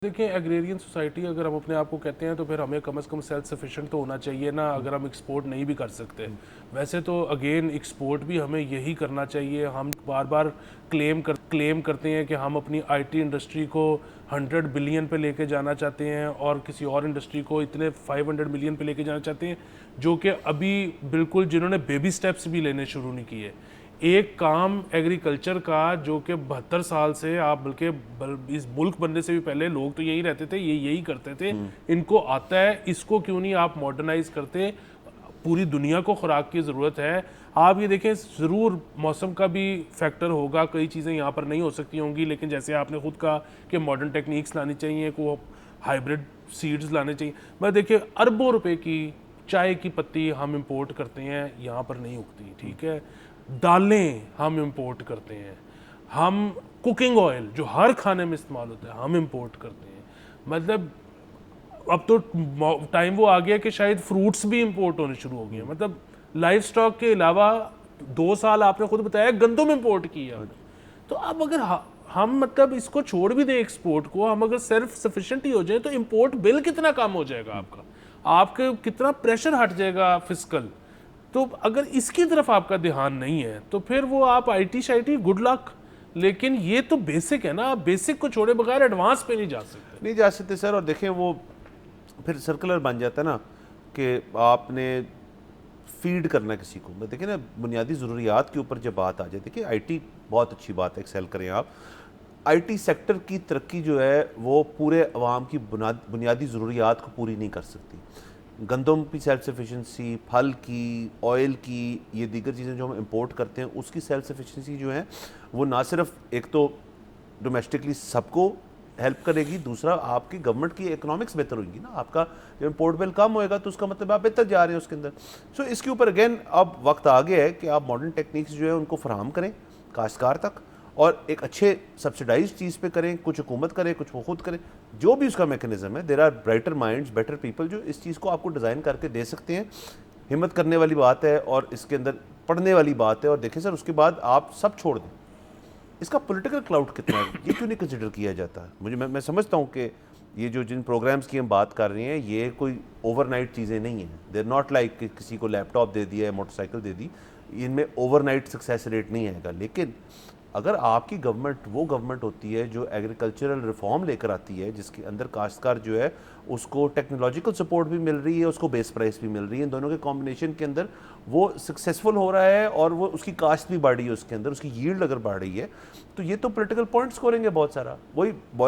دیکھیں agrarian society اگر ہم اپنے آپ کو کہتے ہیں تو پھر ہمیں کم از کم سیلف سفیشینٹ تو ہونا چاہیے نا، اگر ہم ایکسپورٹ نہیں بھی کر سکتے. ویسے تو اگین ایکسپورٹ بھی ہمیں یہی کرنا چاہیے. ہم بار بار کلیم کرتے ہیں کہ ہم اپنی آئی ٹی انڈسٹری کو 100 بلین پہ لے کے جانا چاہتے ہیں اور کسی اور انڈسٹری کو اتنے 500 ملین پہ لے کے جانا چاہتے ہیں، جو کہ ابھی بالکل جنہوں نے بیبی سٹیپس بھی لینے شروع نہیں کیے. ایک کام ایگریکلچر کا جو کہ 72 سال سے آپ بلکہ اس ملک بننے سے بھی پہلے لوگ تو یہی رہتے تھے، یہی کرتے تھے، ان کو آتا ہے، اس کو کیوں نہیں آپ ماڈرنائز کرتے؟ پوری دنیا کو خوراک کی ضرورت ہے. آپ یہ دیکھیں ضرور موسم کا بھی فیکٹر ہوگا، کئی چیزیں یہاں پر نہیں ہو سکتی ہوں گی، لیکن جیسے آپ نے خود کہا کہ ماڈرن ٹیکنیکس لانی چاہیے، کو ہائیبرڈ سیڈز لانے چاہیے. میں دیکھیں اربوں روپے کی چائے کی پتی ہم امپورٹ کرتے ہیں، یہاں پر نہیں اگتی، ٹھیک ہے. دالیں ہم امپورٹ کرتے ہیں، ہم کوکنگ آئل جو ہر کھانے میں استعمال ہوتا ہے ہم امپورٹ کرتے ہیں. مطلب اب تو ٹائم وہ آ گیا کہ شاید فروٹس بھی امپورٹ ہونے شروع ہو گئے ہیں. مطلب لائف سٹاک کے علاوہ 2 سال آپ نے خود بتایا گندم امپورٹ کی ہے ہم نے. تو اب اگر ہم مطلب اس کو چھوڑ بھی دیں ایکسپورٹ کو، ہم اگر سیلف سفیشینٹ ہی ہو جائیں تو امپورٹ بل کتنا کم ہو جائے گا آپ کا، آپ کے کتنا پریشر ہٹ جائے گا فسکل. تو اگر اس کی طرف آپ کا دھیان نہیں ہے تو پھر وہ آپ I T shy T good luck. لیکن یہ تو بیسک ہے نا، آپ بیسک کو چھوڑے بغیر ایڈوانس پہ نہیں جا سکتے. نہیں جا سکتے سر. اور دیکھیں وہ پھر سرکلر بن جاتا ہے نا کہ آپ نے فیڈ کرنا کسی کو. دیکھیں نا بنیادی ضروریات کے اوپر جب بات آ جائے، دیکھیں آئی ٹی بہت اچھی بات ہے، ایکسیل کریں آپ. آئی ٹی سیکٹر کی ترقی جو ہے وہ پورے عوام کی بنیادی ضروریات کو پوری نہیں کر سکتی. گندم کی سیلف سفیشنسی، پھل کی، آئل کی، یہ دیگر چیزیں جو ہم امپورٹ کرتے ہیں اس کی سیلف سفیشنسی جو ہے وہ نہ صرف ایک تو ڈومیسٹکلی سب کو ہیلپ کرے گی، دوسرا آپ کی گورنمنٹ کی اکنامکس بہتر ہوئیں گی نا. آپ کا جب امپورٹ بل کم ہوئے گا تو اس کا مطلب آپ بہتر جا رہے ہیں اس کے اندر. سو اس کے اوپر اگین اب وقت آ گیا ہے کہ آپ ماڈرن ٹیکنیکس جو ہے ان کو فراہم کریں کاشتکار تک، اور ایک اچھے سبسیڈائز چیز پہ کریں. کچھ حکومت کرے، کچھ وہ خود کرے، جو بھی اس کا میکنزم ہے. There are brighter minds, better people جو اس چیز کو آپ کو ڈیزائن کر کے دے سکتے ہیں. ہمت کرنے والی بات ہے اور اس کے اندر پڑھنے والی بات ہے. اور دیکھیں سر اس کے بعد آپ سب چھوڑ دیں. اس کا پولیٹیکل کلاؤڈ کتنا ہے یہ کیوں نہیں کنسیڈر کیا جاتا؟ میں سمجھتا ہوں کہ یہ جو جن پروگرامز کی ہم بات کر رہے ہیں یہ کوئی اوور نائٹ چیزیں نہیں ہیں. دیر ناٹ لائک کہ کسی کو لیپ ٹاپ دے دیا ہے، موٹر سائیکل دے دی. ان میں اوور نائٹ سکسیس ریٹ نہیں آئے گا. لیکن اگر آپ کی گورنمنٹ وہ گورنمنٹ ہوتی ہے جو ایگریکلچرل ریفارم لے کر آتی ہے، جس کے اندر کاشتکار جو ہے اس کو ٹیکنالوجیکل سپورٹ بھی مل رہی ہے، اس کو بیس پرائس بھی مل رہی ہے، ان دونوں کے کمبینیشن کے اندر وہ سکسیسفل ہو رہا ہے اور وہ اس کی کاشت بھی بڑھ رہی ہے، اس کے اندر اس کی ییلڈ اگر بڑھ رہی ہے، تو یہ تو پولیٹیکل پوائنٹ سکورنگ ہے بہت سارا. وہی بوائل